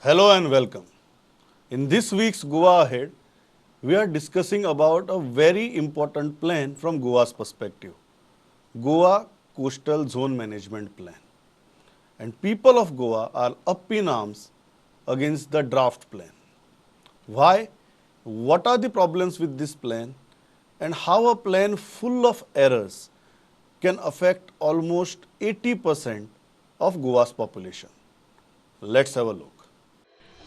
Hello and welcome. In this week's Goa Ahead, we are discussing about a very important plan from Goa's perspective, Goa Coastal Zone Management Plan. And people of Goa are up in arms against the draft plan. Why? What are the problems with this plan? And how a plan full of errors can affect almost 80% of Goa's population. Let's have a look.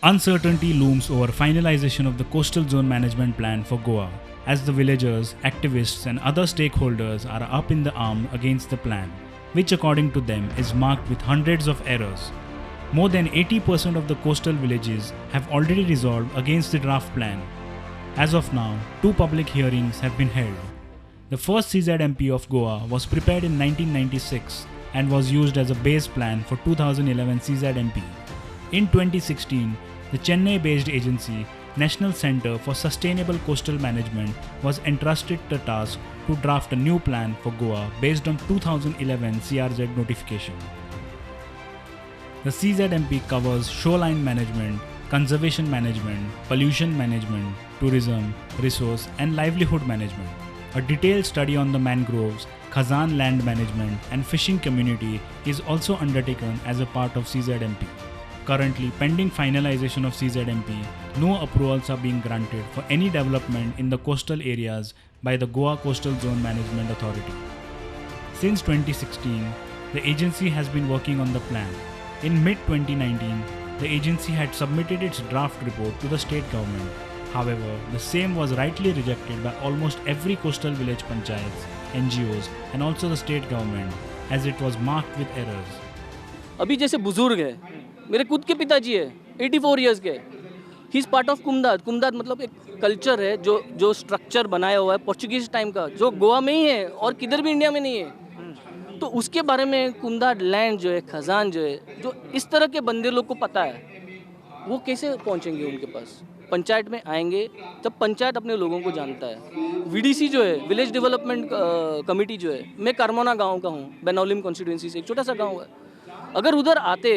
Uncertainty looms over finalization of the Coastal Zone Management Plan for Goa, as the villagers, activists and other stakeholders are up in the arm against the plan, which according to them is marked with hundreds of errors. More than 80% of the coastal villages have already resolved against the draft plan. As of now, 2 public hearings have been held. The first CZMP of Goa was prepared in 1996 and was used as a base plan for 2011 CZMP. In 2016, the Chennai-based agency National Centre for Sustainable Coastal Management was entrusted the task to draft a new plan for Goa based on 2011 CRZ notification. The CZMP covers shoreline management, conservation management, pollution management, tourism, resource and livelihood management. A detailed study on the mangroves, Khazan land management and fishing community is also undertaken as a part of CZMP. Currently, pending finalization of CZMP, no approvals are being granted for any development in the coastal areas by the Goa Coastal Zone Management Authority. Since 2016, the agency has been working on the plan. In mid-2019, the agency had submitted its draft report to the state government. However, the same was rightly rejected by almost every coastal village panchayats, NGOs and also the state government, as it was marked with errors. अभी जैसे बुजुर्ग है, मेरे खुद के पिताजी है 84 years के, ही इज़ पार्ट ऑफ कुमदाद. कुमदाद मतलब एक कल्चर है जो स्ट्रक्चर बनाया हुआ है पोर्चुगीज टाइम का, जो गोवा में ही है और किधर भी इंडिया में नहीं है. तो उसके बारे में कुमदाद लैंड जो है, खजान जो है, जो इस तरह के बंदे लोग को पता है, वो कैसे पहुंचेंगे उनके पास? पंचायत में आएंगे तब पंचायत अपने लोगों को जानता है. वीडीसी जो है, विलेज डेवलपमेंट कमेटी जो है, मैं कारमोना गाँव का हूँ, बेनौलिम कॉन्स्टिट्यूंसी से, एक छोटा सा गाँव है. अगर उधर आते,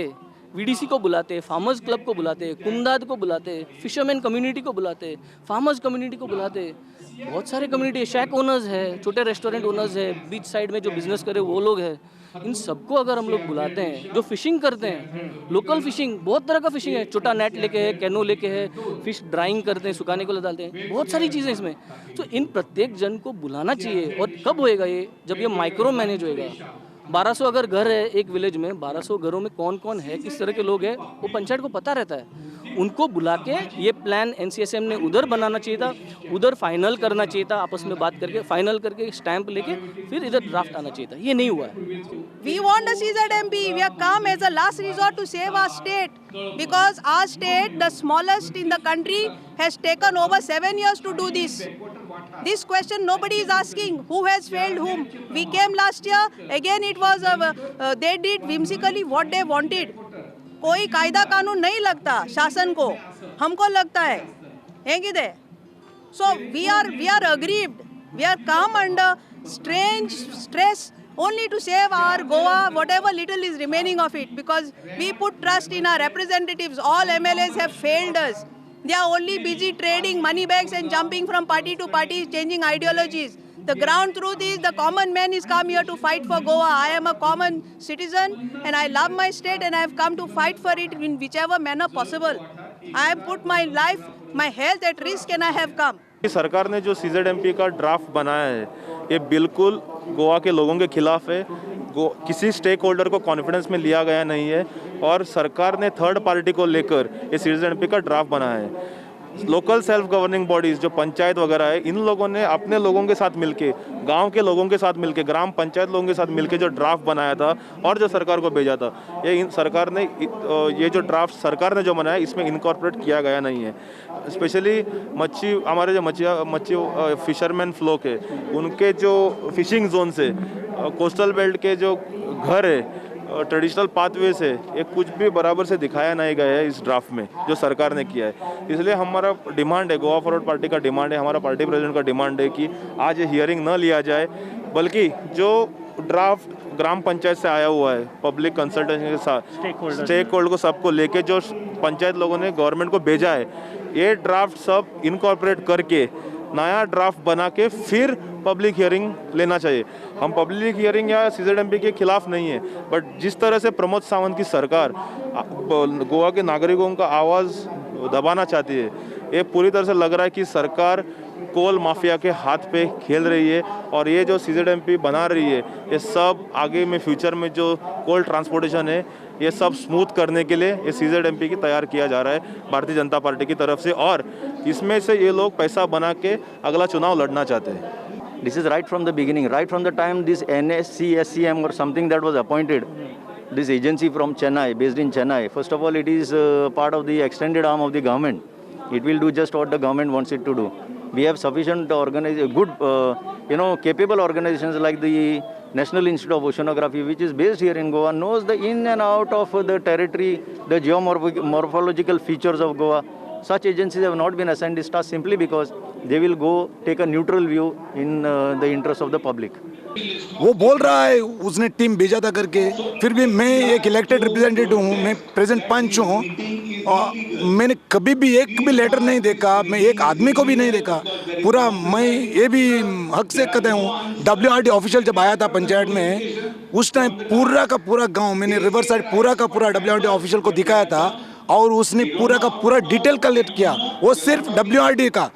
वीडीसी को बुलाते, फार्मर्स क्लब को बुलाते, कुमदाद को बुलाते, फिशरमैन कम्युनिटी को बुलाते, फार्मर्स कम्युनिटी को बुलाते, बहुत सारे कम्युनिटी, शैक ओनर्स है, छोटे रेस्टोरेंट ओनर्स है, बीच साइड में जो बिजनेस करे वो लोग हैं, इन सबको अगर हम लोग बुलाते हैं, जो फिशिंग करते हैं, लोकल फिशिंग, बहुत तरह का फिशिंग है, छोटा नेट लेके है, कैनो लेके है, फिश ड्राइंग करते हैं, सुखाने को डालते हैं, बहुत सारी चीज़ें इसमें. तो इन प्रत्येक जन को बुलाना चाहिए. और कब होएगा ये? जब ये माइक्रो मैनेज होएगा. 1200 अगर घर है एक विलेज में, 1200 घरों में कौन कौन है, किस तरह के लोग हैं, वो पंचायत को पता रहता है. उनको बुला के ये प्लान एनसीएसएम ने उधर बनाना चाहिए था, उधर फाइनल करना चाहिए था, आपस में बात करके फाइनल करके स्टैंप लेके फिर इधर ड्राफ्ट आना चाहिए था. ये नहीं हुआ है. We want a CZMP. We have come as a last resort to save our state, because our state, the smallest in the country, has taken over 7 years to do this. This question nobody is asking. Who has failed whom? We came last year. Again it was they did whimsically what they wanted. कोई कायदा कानून नहीं लगता शासन को, हमको लगता है कि दे. So we are aggrieved. We are come under strange stress only to save our Goa, whatever little is remaining of it, because we put trust in our representatives. All MLAs have failed us. They are only busy trading money bags and jumping from party to party, changing ideologies. The ground truth is the common man is come here to fight for Goa. I am a common citizen and I love my state and I have come to fight for it in whichever manner possible. I have put my life, my health at risk and I have come. सरकार ने जो सीजेडएमपी का draft बनाया है, ये बिल्कुल गोवा के लोगों के खिलाफ है. किसी स्टेक होल्डर को कॉन्फिडेंस में लिया गया नहीं है और सरकार ने थर्ड पार्टी को लेकर ये सीजेडएमपी का ड्राफ्ट बनाया है. लोकल सेल्फ गवर्निंग बॉडीज़ जो पंचायत वगैरह है, इन लोगों ने अपने लोगों के साथ मिलके, गांव के लोगों के साथ मिलके, ग्राम पंचायत लोगों के साथ मिलके जो ड्राफ्ट बनाया था और जो सरकार को भेजा था, ये सरकार ने ये जो ड्राफ्ट सरकार ने जो बनाया इसमें इनकॉर्पोरेट किया गया नहीं है. स्पेशली हमारे जो मच्छी फिशरमैन फ्लोक है, उनके जो फिशिंग जोन से कोस्टल बेल्ट के जो घर है, ट्रेडिशनल पाथवे से, ये कुछ भी बराबर से दिखाया नहीं गया है इस ड्राफ्ट में जो सरकार ने किया है. इसलिए हमारा डिमांड है, गोवा फॉरवर्ड पार्टी का डिमांड है, हमारा पार्टी प्रेसिडेंट का डिमांड है कि आज ये हियरिंग न लिया जाए, बल्कि जो ड्राफ्ट ग्राम पंचायत से आया हुआ है, पब्लिक कंसल्टेशन के साथ स्टेक होल्डर को सबको लेके जो पंचायत लोगों ने गवर्नमेंट को भेजा है, ये ड्राफ्ट सब इनकॉर्पोरेट करके नया ड्राफ्ट बना के फिर पब्लिक हियरिंग लेना चाहिए। हम पब्लिक हियरिंग या सीजेडएमपी के खिलाफ नहीं है, बट जिस तरह से प्रमोद सावंत की सरकार गोवा के नागरिकों का आवाज़ दबाना चाहती है, ये पूरी तरह से लग रहा है कि सरकार कोल माफिया के हाथ पे खेल रही है। और ये जो सीजेडएमपी बना रही है, ये सब आगे में फ्यूचर में जो कोल ट्रांसपोर्टेशन है, ये सब स्मूथ करने के लिए ये सीजेडएमपी की तैयार किया जा रहा है भारतीय जनता पार्टी की तरफ से, और इसमें से ये लोग पैसा बना के अगला चुनाव लड़ना चाहते हैं। This is right from the beginning, right from the time this NSCSCM or something that was appointed, this agency from Chennai, based in Chennai. First of all, it is part of the extended arm of the government. It will do just what the government wants it to do. We have sufficient good, capable organizations like the National Institute of Oceanography, which is based here in Goa, knows the in and out of the territory, the geomorphological features of Goa. Such agencies have not been assigned this task simply because they will go take a neutral view in the interest of the public. वो बोल रहा है उसने team भेजा था करके, फिर भी मैं एक इलेक्टेड रिप्रेजेंटेटिव हूँ, मैं प्रेजेंट पंच हूँ, और मैंने कभी भी एक भी लेटर नहीं देखा, मैं एक आदमी को भी नहीं देखा। पूरा मैं ये भी हक से कहता हूँ, WRD ऑफिशियल जब आया था पंचायत में, उस टाइम पूरा का पूरा गांव मैंने रिवर साइड पूरा का पूरा WRD ऑफिशियल को दिखाया था, और उसने पूरा का पूरा डिटेल कलेक्ट किया। वो सिर्फ WRD का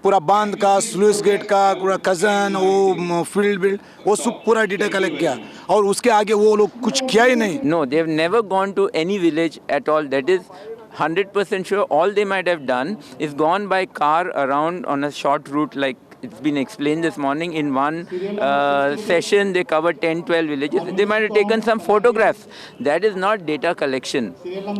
पूरा बांध का, स्लूइस गेट का, पूरा कजन, वो फील्ड बिल्ड, वो सब पूरा डिटेल कलेक्ट किया, और उसके आगे वो लोग कुछ किया ही नहीं। No, they have never gone to any village at all. That is 100% sure. All they might have done is gone by car around on a short route, like it's been explained this morning. In one session, they covered 10-12 villages. They might have taken some photographs. That is not data collection.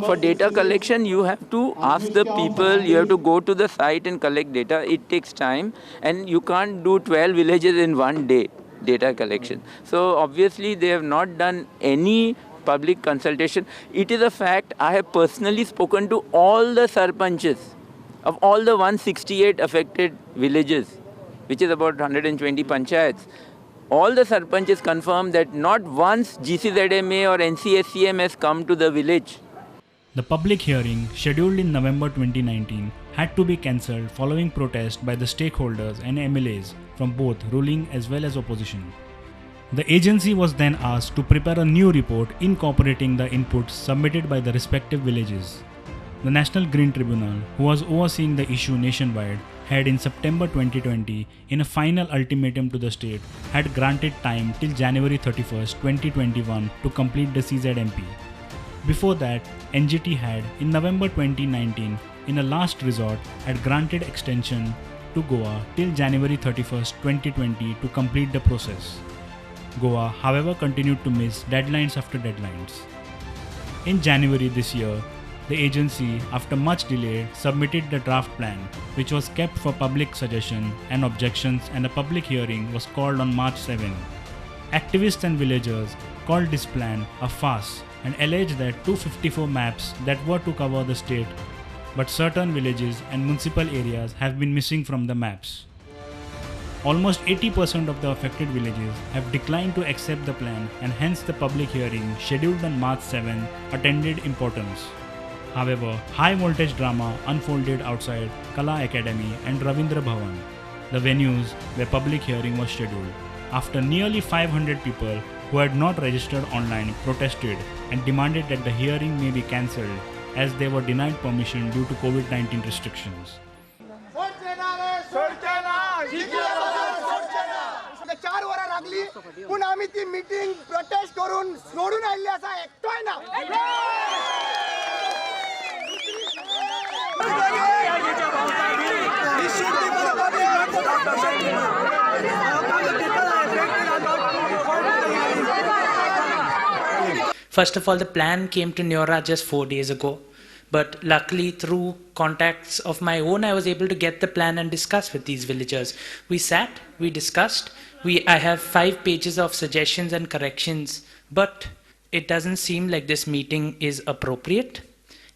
For data collection, you have to ask the people, you have to go to the site and collect data. It takes time, and you can't do 12 villages in one day, data collection. So obviously, they have not done any public consultation. It is a fact, I have personally spoken to all the sarpanches of all the 168 affected villages, which is about 120 panchayats. All the sarpanches confirm that not once GCZMA or NCSCM has come to the village. The public hearing, scheduled in November 2019, had to be cancelled following protest by the stakeholders and MLAs from both ruling as well as opposition. The agency was then asked to prepare a new report incorporating the inputs submitted by the respective villages. The National Green Tribunal, who was overseeing the issue nationwide, had in September 2020, in a final ultimatum to the state, had granted time till January 31st, 2021 to complete the CZMP. Before that, NGT had, in November 2019, in a last resort, had granted extension to Goa till January 31st, 2020 to complete the process. Goa, however, continued to miss deadlines after deadlines. In January this year, the agency, after much delay, submitted the draft plan, which was kept for public suggestion and objections, and a public hearing was called on March 7. Activists and villagers called this plan a farce and alleged that 254 maps that were to cover the state, but certain villages and municipal areas have been missing from the maps. Almost 80% of the affected villages have declined to accept the plan, and hence the public hearing scheduled on March 7 attained importance. However, high voltage drama unfolded outside Kala Academy and Ravindra Bhavan, the venues where public hearing was scheduled, after nearly 500 people who had not registered online protested and demanded that the hearing may be cancelled as they were denied permission due to COVID-19 restrictions. 4 वरां लागली पूण आमी ती meeting protest करून सोडून आयल्ली आसा एकटोय ना First of all, the plan came to Neora just 4 days ago. But luckily, through contacts of my own, I was able to get the plan and discuss with these villagers. We sat, we discussed. I have 5 pages of suggestions and corrections, but it doesn't seem like this meeting is appropriate.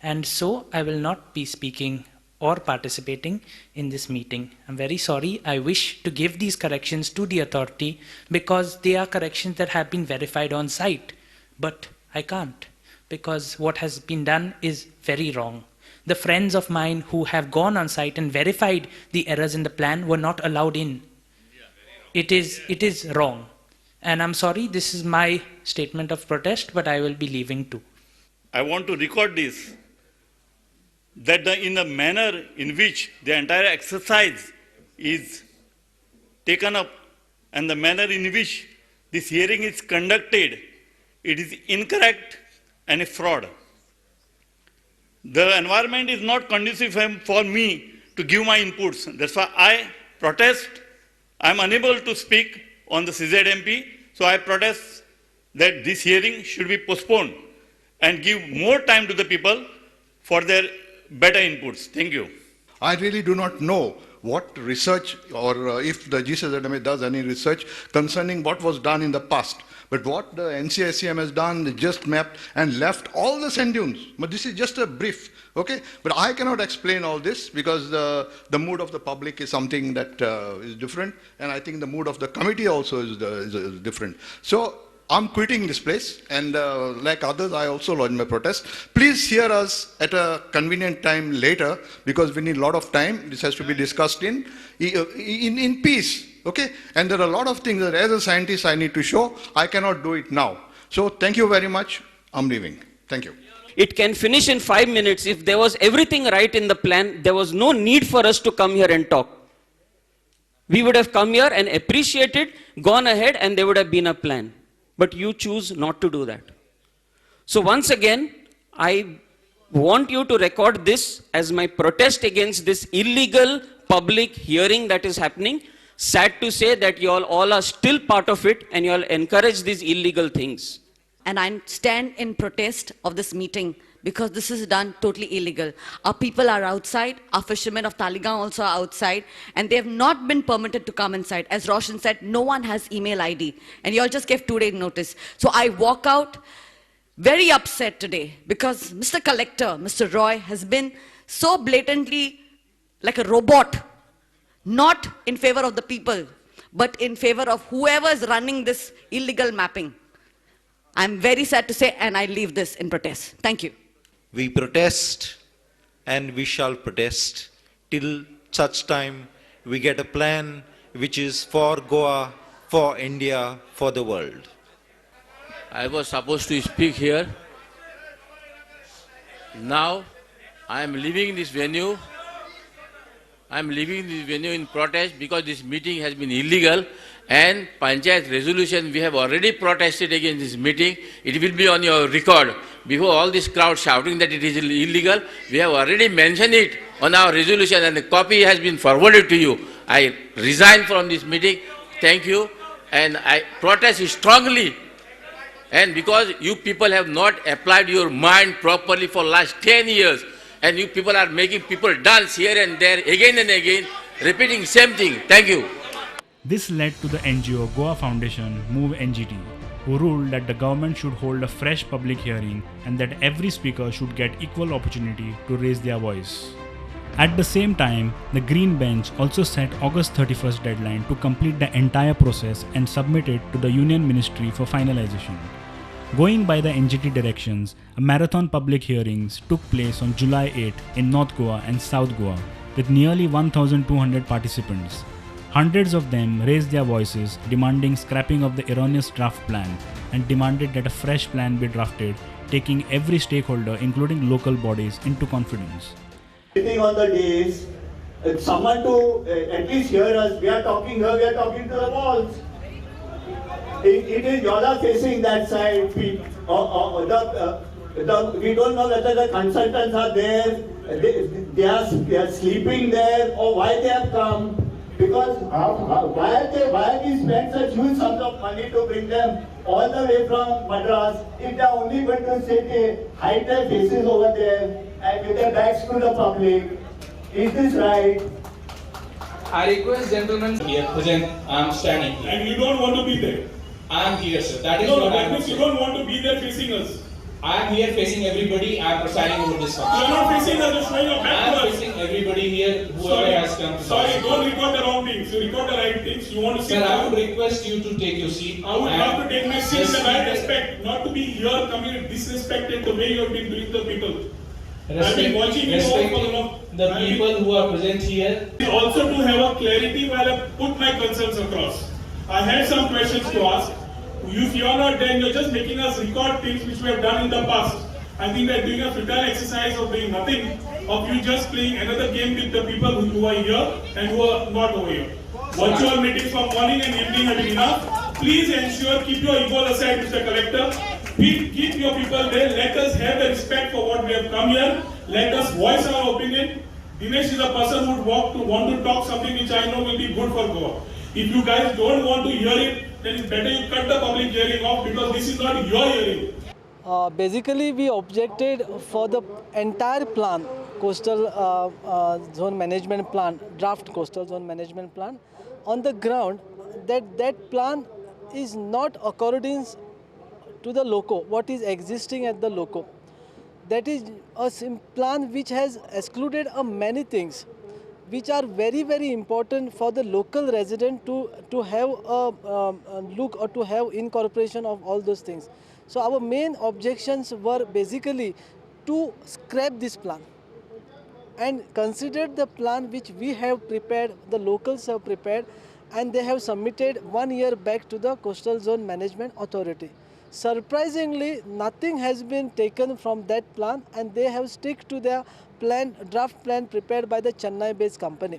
And so I will not be speaking or participating in this meeting. I'm very sorry. I wish to give these corrections to the authority because they are corrections that have been verified on site. But I can't, because what has been done is very wrong. The friends of mine who have gone on site and verified the errors in the plan were not allowed in. It is wrong. And I'm sorry, this is my statement of protest, but I will be leaving too. I want to record this, that in the manner in which the entire exercise is taken up and the manner in which this hearing is conducted, it is incorrect and a fraud. The environment is not conducive for me to give my inputs. That's why I protest. I am unable to speak on the CZMP, so I protest that this hearing should be postponed and give more time to the people for their better inputs. Thank you. I really do not know what research or if the GCZMA does any research concerning what was done in the past. But what the NCSCM has done, they just mapped and left all the sand dunes. But this is just a brief, okay? But I cannot explain all this because the mood of the public is something that is different, and I think the mood of the committee also is different. So I'm quitting this place, and like others, I also lodge my protest. Please hear us at a convenient time later, because we need a lot of time. This has to be discussed in peace, okay? And there are a lot of things that as a scientist I need to show. I cannot do it now. So thank you very much. I'm leaving. Thank you. It can finish in 5 minutes. If there was everything right in the plan, there was no need for us to come here and talk. We would have come here and appreciated, gone ahead, and there would have been a plan. But you choose not to do that. So once again, I want you to record this as my protest against this illegal public hearing that is happening. Sad to say that you all are still part of it and you all encourage these illegal things. And I stand in protest of this meeting because this is done totally illegal. Our people are outside, our fishermen of Taligaon also are outside, and they have not been permitted to come inside. As Roshan said, no one has email ID, and you all just gave 2 days notice. So I walk out very upset today because Mr. Collector, Mr. Roy, has been so blatantly like a robot, not in favor of the people, but in favor of whoever is running this illegal mapping. I'm very sad to say, and I leave this in protest. Thank you. We protest and we shall protest till such time we get a plan which is for Goa, for India, for the world. I was supposed to speak here. Now I am leaving this venue. I am leaving this venue in protest because this meeting has been illegal, and Panchayat resolution, we have already protested against this meeting. It will be on your record. Before all this crowd shouting that it is illegal, we have already mentioned it on our resolution and the copy has been forwarded to you. I resign from this meeting. Thank you. And I protest strongly. And because you people have not applied your mind properly for last 10 years, and you people are making people dance here and there again and again, repeating same thing. Thank you. This led to the NGO Goa Foundation Move NGT, who ruled that the government should hold a fresh public hearing and that every speaker should get equal opportunity to raise their voice. At the same time, the Green Bench also set August 31st deadline to complete the entire process and submit it to the Union Ministry for finalization. Going by the NGT directions, a marathon public hearings took place on July 8 in North Goa and South Goa with nearly 1,200 participants. Hundreds of them raised their voices demanding scrapping of the erroneous draft plan and demanded that a fresh plan be drafted, taking every stakeholder including local bodies into confidence. Sitting on the days, someone to at least hear us, we are talking here, we are talking to the walls. It is you all are facing that side. We don't know whether the consultants are there, they are sleeping there, or why they have come. Because why we spend such huge sums of money to bring them all the way from Madras if they are only going to sit, hide their faces over there and with their backs to the public? Is this right? I request gentlemen here present. I am standing. And you don't want to be there. I am here, sir. That is no, what that I am means you saying. don't want to be there facing us. I am here facing everybody. I am presiding over this function. You are not facing us, just showing your I back am to us. facing everybody here, whoever Sorry, has come to sorry, us. don't record the wrong things. You record the right things. You want to sit Sir, I down. would request you to take your seat. I would love to take my seat in the right Just respect, not to be here coming and disrespected the way you have been doing the people. I've been respect, watching you all for respecting long. the people who are present here. Also to have a clarity while I put my concerns across. I had some questions to ask. If you are not there, you're just making us record things which we have done in the past. I think we're doing a futile exercise of doing nothing, of you just playing another game with the people who are here and who are not over here. Virtual meetings from morning and evening have been enough. Please ensure, keep your ego aside, Mr. Collector. Keep your people there. Let us have the respect for what we have come here. Let us voice our opinion. Dinesh is a person who would want to talk something which I know will be good for Goa. If you guys don't want to hear it, then it's better you cut the public hearing off because this is not your hearing. Basically, we objected for the entire plan, coastal zone management plan, draft coastal zone management plan, on the ground that plan is not according to the loco, what is existing at the loco. That is a plan which has excluded many things, which are very, very important for the local resident to have a look or to have incorporation of all those things. So our main objections were basically to scrap this plan and consider the plan which we have prepared, the locals have prepared, and they have submitted 1 year back to the Coastal Zone Management Authority. Surprisingly, nothing has been taken from that plan, and they have stuck to their plan, draft plan prepared by the Chennai-based company.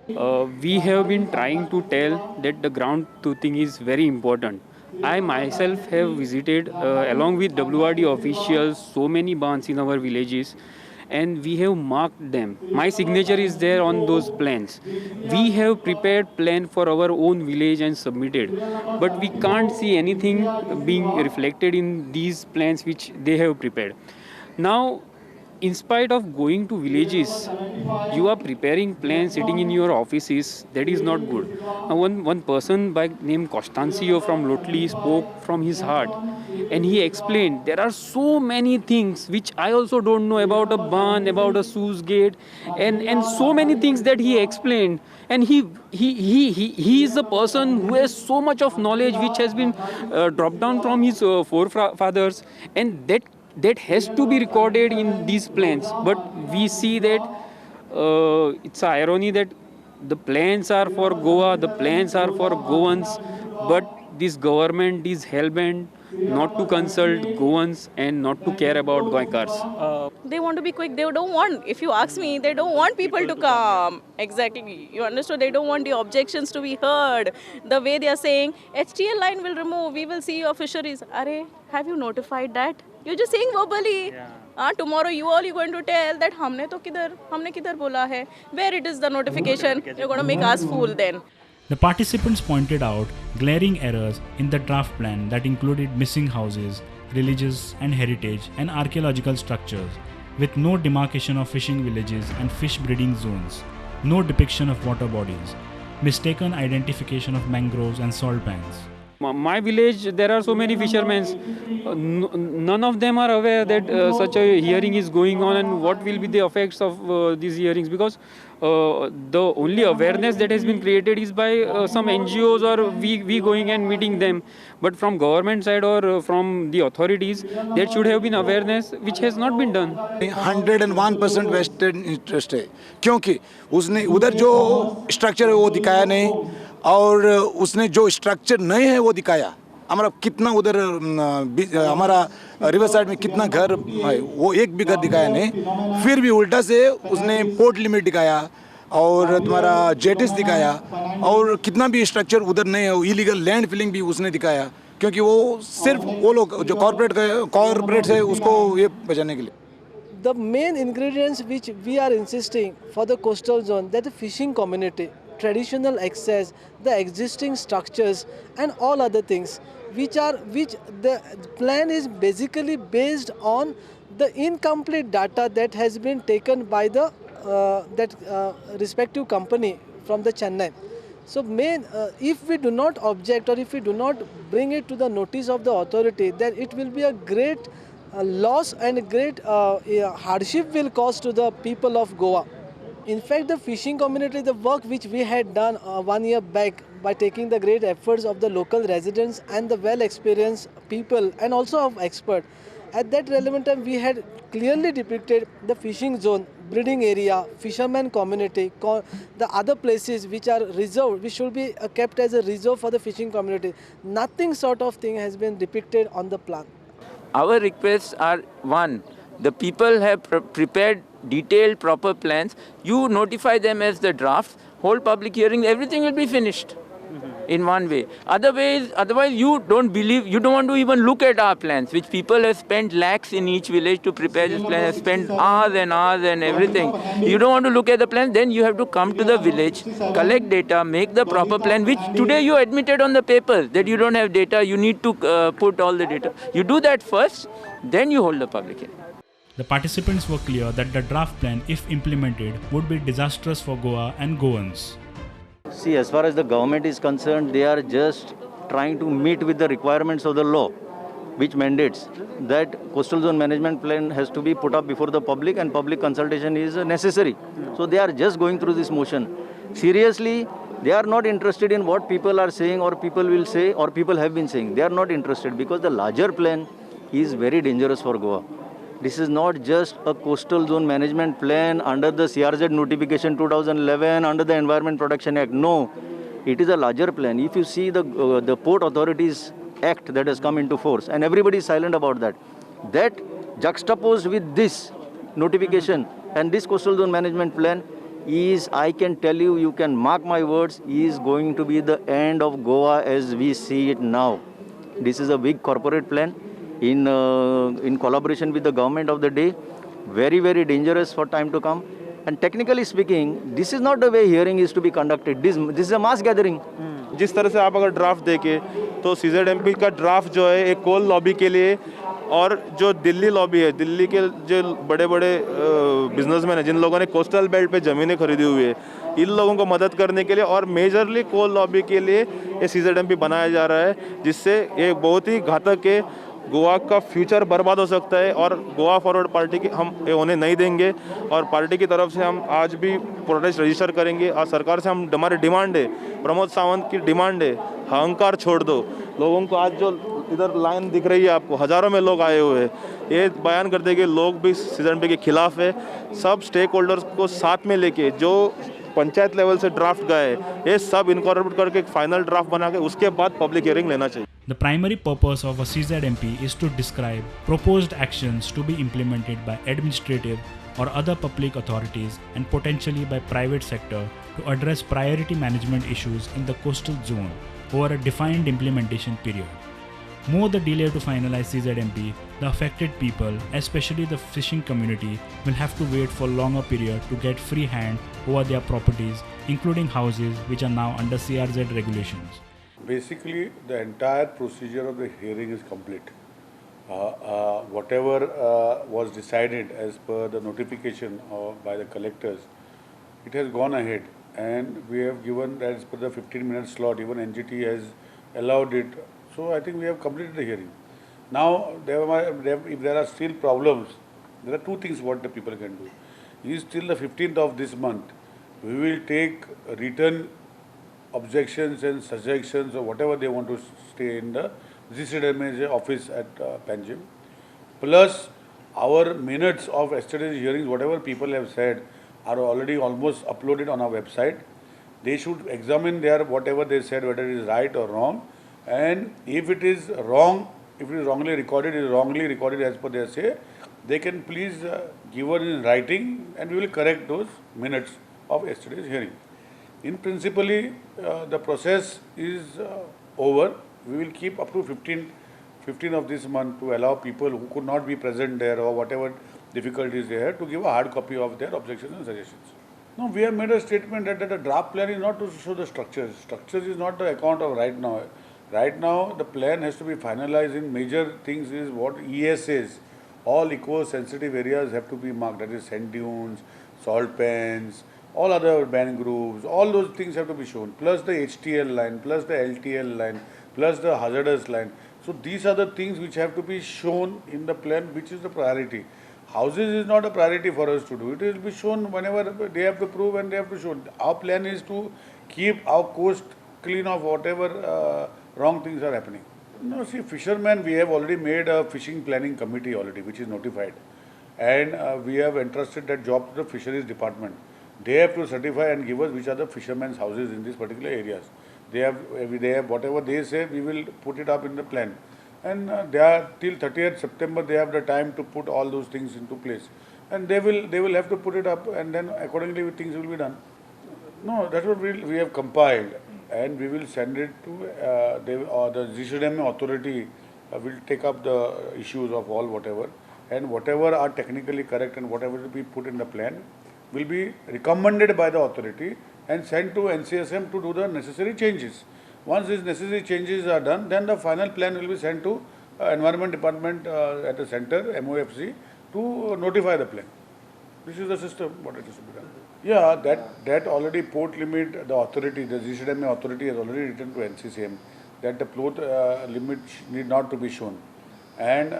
We have been trying to tell that the ground truthing is very important. I myself have visited along with WRD officials so many barns in our villages, and we have marked them. My signature is there on those plans. We have prepared plan for our own village and submitted, but we can't see anything being reflected in these plans which they have prepared. Now, in spite of going to villages, you are preparing plans sitting in your offices. That is not good. Now, one person by name Constancio from Lotli spoke from his heart, and he explained there are so many things which I also don't know about a barn, about a sluice gate, and so many things that he explained. And he is a person who has so much of knowledge which has been dropped down from his forefathers, and that has to be recorded in these plans. But we see that it's an irony that the plans are for Goa, the plans are for Goans, but this government is hell-bent not to consult Goans and not to care about Goikars. They want to be quick. They don't want, if you ask me, they don't want people to come. Exactly. You understood? They don't want the objections to be heard. The way they are saying, HTL line will remove, we will see your fisheries. Arey, have you notified that? You're just saying verbally. Tomorrow you're going to tell that हमने किधर बोला है. Where it is the notification? You're going to make us fool then. The participants pointed out glaring errors in the draft plan that included missing houses, religious and heritage and archaeological structures, with no demarcation of fishing villages and fish breeding zones, no depiction of water bodies, mistaken identification of mangroves and salt pans. My village, there are so many fishermen. None of them are aware that such a hearing is going on and what will be the effects of these hearings, because the only awareness that has been created is by some NGOs or we going and meeting them. But from government side or from the authorities, there should have been awareness which has not been done. 101% vested interest है, क्योंकि उसने उधर जो structure है वो दिखाया नहीं, और उसने जो स्ट्रक्चर नहीं है वो दिखाया. हमारा कितना उधर हमारा रिवर साइड में कितना घर है वो एक भी घर दिखाया नहीं. फिर भी उल्टा से उसने पोर्ट लिमिट दिखाया और तुम्हारा जेटिस दिखाया, और कितना भी स्ट्रक्चर उधर नहीं है, इलीगल लैंड फिलिंग भी उसने दिखाया, क्योंकि वो सिर्फ वो लोग जो कॉर्पोरेट है उसको ये बचाने के लिए. The main ingredients which we are insisting for the coastal zone, that the fishing community, traditional access, the existing structures and all other things which the plan is basically based on the incomplete data that has been taken by the respective company from the Chennai. So if we do not object or if we do not bring it to the notice of the authority, then it will be a great loss and great hardship will cause to the people of Goa. In fact, the fishing community, the work which we had done 1 year back by taking the great efforts of the local residents and the well-experienced people and also of experts, at that relevant time we had clearly depicted the fishing zone, breeding area, fisherman community, the other places which are reserved, which should be kept as a reserve for the fishing community. Nothing sort of thing has been depicted on the plan. Our requests are one, the people have prepared detailed proper plans. You notify them as the drafts, hold public hearing, everything will be finished in one way. Otherwise you don't want to even look at our plans, which people have spent lakhs in each village to prepare this plan, have spent hours and everything. You don't want to look at the plan, then you have to come to the village, collect data, make the proper plan, which today you admitted on the papers that you don't have data, you need to put all the data. You do that first, then you hold the public hearing. The participants were clear that the draft plan, if implemented, would be disastrous for Goa and Goans. See, as far as the government is concerned, they are just trying to meet with the requirements of the law, which mandates that coastal zone management plan has to be put up before the public and public consultation is necessary. So they are just going through this motion. Seriously, they are not interested in what people are saying or people will say or people have been saying. They are not interested because the larger plan is very dangerous for Goa. This is not just a coastal zone management plan under the CRZ notification 2011, under the Environment Protection Act. No, it is a larger plan. If you see the Port Authorities Act that has come into force, and everybody is silent about that, that juxtaposed with this notification and this coastal zone management plan is, I can tell you, you can mark my words, is going to be the end of Goa as we see it now. This is a big corporate plan in collaboration with the government of the day, very, very dangerous for time to come. And technically speaking, this is not the way hearing is to be conducted. This is a mass gathering. जिस तरह से आप अगर draft देखें तो सीजेडएमपी का draft जो है एक कोल लॉबी के लिए और जो दिल्ली लॉबी है, दिल्ली के जो बड़े बड़े बिजनेसमैन हैं जिन लोगों ने कोस्टल बेल्ट पे ज़मीनें खरीदी हुई है, इन लोगों को मदद करने के लिए और मेजरली कोल लॉबी के लिए ये सीजेडएमपी बनाया जा रहा है, जिससे ये बहुत ही घातक है। गोवा का फ्यूचर बर्बाद हो सकता है और गोवा फॉरवर्ड पार्टी की हम होने नहीं देंगे और पार्टी की तरफ से हम आज भी प्रोटेस्ट रजिस्टर करेंगे और सरकार से हम हमारी डिमांड है, प्रमोद सावंत की डिमांड है, अहंकार छोड़ दो। लोगों को आज जो इधर लाइन दिख रही है आपको, हज़ारों में लोग आए हुए हैं, ये बयान करते हैं कि लोग भी सीजेडएमपी के खिलाफ है। सब स्टेक होल्डर्स को साथ में लेके जो पंचायत लेवल से ड्राफ्ट गए, ये सब इनकॉर्पोरेट करके एक फाइनल ड्राफ्ट बना के उसके बाद पब्लिक हियरिंग लेना चाहिए। The primary purpose of a CZMP is to describe proposed actions to be implemented by administrative or other public authorities and potentially by private sector to address priority management issues in the coastal zone over a defined implementation period. More the delay to finalize CZMP, the affected people, especially the fishing community, will have to wait for longer period to get free hand over their properties, including houses which are now under CRZ regulations. Basically, the entire procedure of the hearing is complete. Whatever was decided as per the notification by the collectors, it has gone ahead, and we have given as per the 15-minute slot. Even NGT has allowed it. So I think we have completed the hearing. Now, if there are still problems, there are two things what the people can do. Is till the 15th of this month, we will take written objections and suggestions or whatever they want to stay in the GCDMA office at Panjim. Plus, our minutes of yesterday's hearings, whatever people have said, are already almost uploaded on our website. They should examine their whatever they said, whether it is right or wrong. And if it is wrong, if it is wrongly recorded, it is wrongly recorded as per their say, they can please give us in writing and we will correct those minutes of yesterday's hearing. In principally, the process is over. We will keep up to 15 of this month to allow people who could not be present there or whatever difficulties they had to give a hard copy of their objections and suggestions. No, we have made a statement that the draft plan is not to show the structures. Structures is not the account of right now. Right now, the plan has to be finalized in major things is what ESAs, all eco-sensitive areas have to be marked. That is sand dunes, salt pans, all other mangroves, all those things have to be shown. Plus the HTL line, plus the LTL line, plus the hazardous line. So these are the things which have to be shown in the plan, which is the priority. Houses is not a priority for us to do. It will be shown whenever they have to prove and they have to show. Our plan is to keep our coast clean of whatever wrong things are happening. No, see, fishermen, we have already made a fishing planning committee already, which is notified. And we have entrusted that job to the fisheries department. They have to certify and give us which are the fishermen's houses in these particular areas. They have whatever they say, we will put it up in the plan. And they are till 30th September, they have the time to put all those things into place. And they will have to put it up, and then accordingly things will be done. No, that's what we have compiled, and we will send it to the CZMP authority will take up the issues of all whatever, and whatever are technically correct and whatever will be put in the plan will be recommended by the authority and sent to NCSM to do the necessary changes. Once these necessary changes are done, then the final plan will be sent to Environment Department at the center, MOFC, to notify the plan. This is the system, what it is to be done. Yeah, that already port limit, the authority, the CZMP authority has already written to NCCM that the port limit need not to be shown. And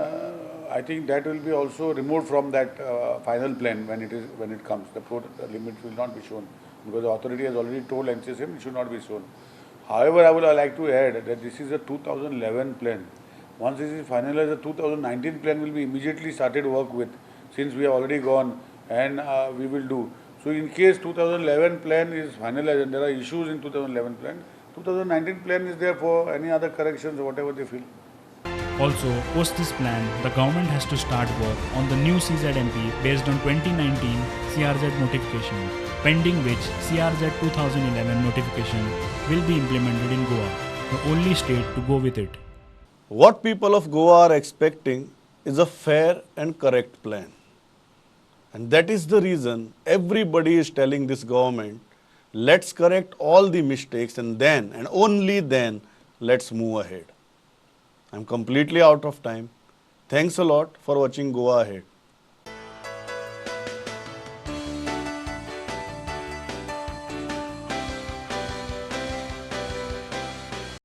I think that will be also removed from that final plan when it comes. The port limit will not be shown because the authority has already told NCCM it should not be shown. However, I would like to add that this is a 2011 plan. Once this is finalized, the 2019 plan will be immediately started work with, since we have already gone, and we will do. So in case 2011 plan is finalized and there are issues in 2011 plan, 2019 plan is there for any other corrections or whatever they feel. Also, post this plan, the government has to start work on the new CZMP based on 2019 CRZ notification, pending which CRZ 2011 notification will be implemented in Goa, the only state to go with it. What people of Goa are expecting is a fair and correct plan. And that is the reason everybody is telling this government, let's correct all the mistakes and then, and only then, let's move ahead. I'm completely out of time. Thanks a lot for watching Goa Ahead.